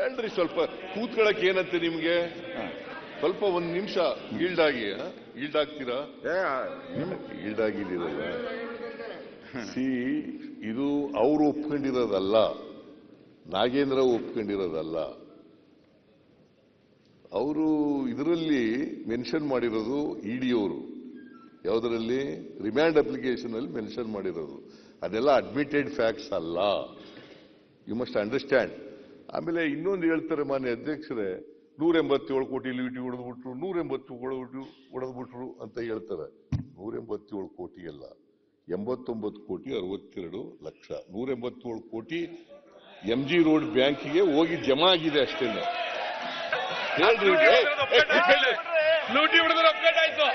ಹೇಳ್ರಿ ಸ್ವಲ್ಪ ಕೂತ್ಕೊಳ್ಳಕ್ಕೆ ಏನಂತೆ ನಿಮ್ಗೆ ಸ್ವಲ್ಪ ಒಂದ್ ನಿಮಿಷ ಈಲ್ಡ್ ಆಗ್ತೀರಾ ಈಲ್ಡ್ ಆಗಿದ್ದೀರಲ್ಲ ಸಿ ಇದು ಅವರು ಒಪ್ಕೊಂಡಿರೋದಲ್ಲ ನಾಗೇಂದ್ರ ಒಪ್ಕೊಂಡಿರೋದಲ್ಲ ಅವರು ಇದರಲ್ಲಿ ಮೆನ್ಷನ್ ಮಾಡಿರೋದು ಇಡಿ ಅವರು ಯಾವುದರಲ್ಲಿ ರಿಮ್ಯಾಂಡ್ ಅಪ್ಲಿಕೇಶನ್ ಅಲ್ಲಿ ಮೆನ್ಷನ್ ಮಾಡಿರೋದು ಅದೆಲ್ಲ ಅಡ್ಮಿಟೆಡ್ ಫ್ಯಾಕ್ಟ್ಸ್ ಅಲ್ಲ ಯು ಮಸ್ಟ್ ಅಂಡರ್ಸ್ಟ್ಯಾಂಡ್ ಆಮೇಲೆ ಇನ್ನೊಂದು ಹೇಳ್ತಾರೆ ಮಾನ್ಯ ಅಧ್ಯಕ್ಷರೇ 187 ಕೋಟಿ ಲೀಟಿ ಹೊಡೆದ್ಬಿಟ್ರು 187 ಹೊಡೆದ್ಬಿಟ್ರು ಅಂತ ಹೇಳ್ತಾರೆ 187 ಕೋಟಿ ಅಲ್ಲ 89 ಕೋಟಿ 62 ಲಕ್ಷ 187 ಕೋಟಿ MG ರೋಡ್ ಬ್ಯಾಂಕಿಗೆ ಹೋಗಿ ಜಮಾ ಆಗಿದೆ ಅಷ್ಟೇ ಹೇಳ್ರಿ ಲೂಟಿ ಹೊಡೆದ್ರೆ ಅಪ್ಡೇಟ್ ಆಯ್ತು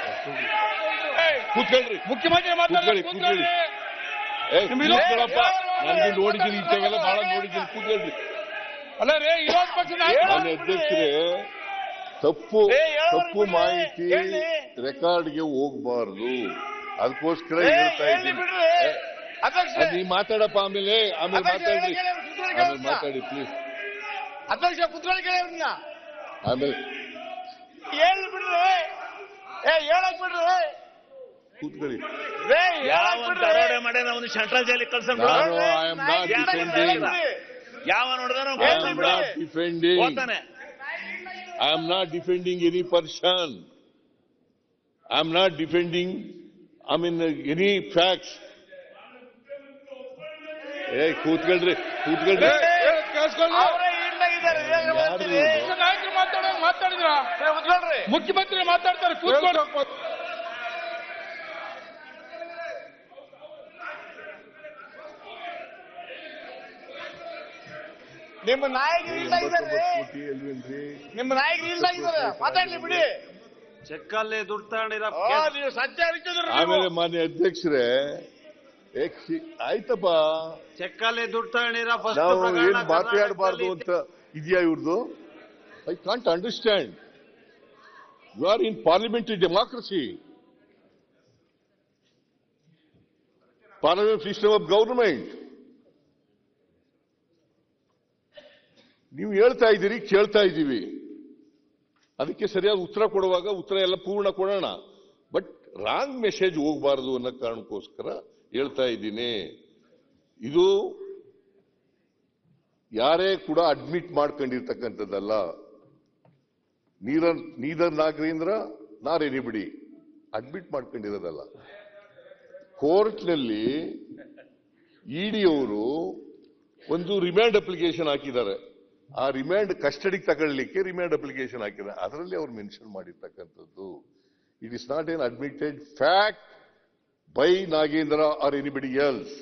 ಕೂತ್ಕೊಳ್ರಿ ಮುಖ್ಯಮಂತ್ರಿ ಕೂತ್ಕೊಳ್ಳಿ ನನಗೆ ನೋಡಿದ್ದೀನಿ ಇಂಥವೆಲ್ಲ ಬಹಳ ನೋಡಿದ್ದೀನಿ ಕೂತ್ಕೊಳ್ರಿ ಅಲ್ಲ ರೇ ವಿರೋಧ ಪಕ್ಷ ಮಾನ್ಯ ಅಧ್ಯಕ್ಷರೇ ತಪ್ಪು ಮಾಹಿತಿ ರೆಕಾರ್ಡ್ಗೆ ಹೋಗಬಾರ್ದು ಅದಕ್ಕೋಸ್ಕರ ಹೇಳ್ತಾ ಇದ್ದೀನಿ ನೀವು ಮಾತಾಡಪ್ಪ ಆಮೇಲೆ ಮಾತಾಡಿ ಪ್ಲೀಸ್ ಅಧ್ಯಕ್ಷ ಕುತ್ಕೊಳ್ಳಿ ಆಮೇಲೆ ಹೇಳಕ್ ಬಿಡ್ರಿ ಕೂತ್ಕೊಳ್ಳಿ ಮಾಡಿ ಸೆಂಟ್ರಲ್ ಜೈಲಿಗೆ ಕಳ್ಸ ಯಾವ I am not defending any person. I am not defending, any facts. Hey, ಕೂತ್ಕೊಳ್ರಿ ನಾಯಕರು ಮಾತಾಡಿದ್ರ ಮುಖ್ಯಮಂತ್ರಿ ಮಾತಾಡ್ತಾರೆ ಕೂತ್ಕೊಂಡು ನಿಮ್ಮ ನಾಯಕರು ಇಲ್ಲ ಇದ್ದಾರೆ ನಿಮ್ಮ ನಾಯಕರು ಇಲ್ಲ ಇದ್ದಾರೆ ಮಾತಾಡ್ಲಿ ಬಿಡಿ ಚೆಕ್ಕಲ್ಲಿ ದುಡ್ಡು ತಗೊಂಡಿರ ನೀವು ಸತ್ಯ ಆಮೇಲೆ ಮಾನ್ಯ ಅಧ್ಯಕ್ಷರೇ ಆಯ್ತಪ್ಪ ಚೆಕ್ಕಲ್ಲಿ ದುಡ್ಡು ತಗೊಂಡಿರ ನಾವು ಏನ್ ಮಾತಾಡಬಾರ್ದು ಅಂತ ಇದೆಯಾ ಇವ್ರದ್ದು I can't understand you are in parliamentary democracy parliament system of government ನೀವು ಹೇಳ್ತಾ ಇದ್ದೀರಿ ಕೇಳ್ತಾ ಇದ್ದೀವಿ ಅದಕ್ಕೆ ಸರಿಯಾದ ಉತ್ತರ ಕೊಡುವಾಗ ಉತ್ತರ ಎಲ್ಲ ಪೂರ್ಣ ಕೊಡೋಣ ಬಟ್ ರಾಂಗ್ ಮೆಸೇಜ್ ಹೋಗಬಾರದು ಅನ್ನೋ ಕಾರಣಕ್ಕೋಸ್ಕರ ಹೇಳ್ತಾ ಇದ್ದೀನಿ ಇದು ಯಾರೇ ಕೂಡ ಅಡ್ಮಿಟ್ ಮಾಡ್ಕೊಂಡಿರ್ತಕ್ಕಂಥದ್ದಲ್ಲ ನೀದರ್ ನಾಗೇಂದ್ರ ನಾರ್ ಎನಿಬಡಿ ಅಡ್ಮಿಟ್ ಮಾಡ್ಕೊಂಡಿರೋದಲ್ಲ ಕೋರ್ಟ್ನಲ್ಲಿ ಇಡಿ ಅವರು ಒಂದು ರಿಮ್ಯಾಂಡ್ ಅಪ್ಲಿಕೇಶನ್ ಹಾಕಿದ್ದಾರೆ ಆ ರಿಮ್ಯಾಂಡ್ ಕಸ್ಟಡಿಗೆ ತಗೊಳ್ಳಿಕ್ಕೆ ರಿಮ್ಯಾಂಡ್ ಅಪ್ಲಿಕೇಶನ್ ಹಾಕಿದ್ದಾರೆ ಅದರಲ್ಲಿ ಅವ್ರು ಮೆನ್ಷನ್ ಮಾಡಿರ್ತಕ್ಕಂಥದ್ದು it is not an admitted fact by Nagendra R anybody else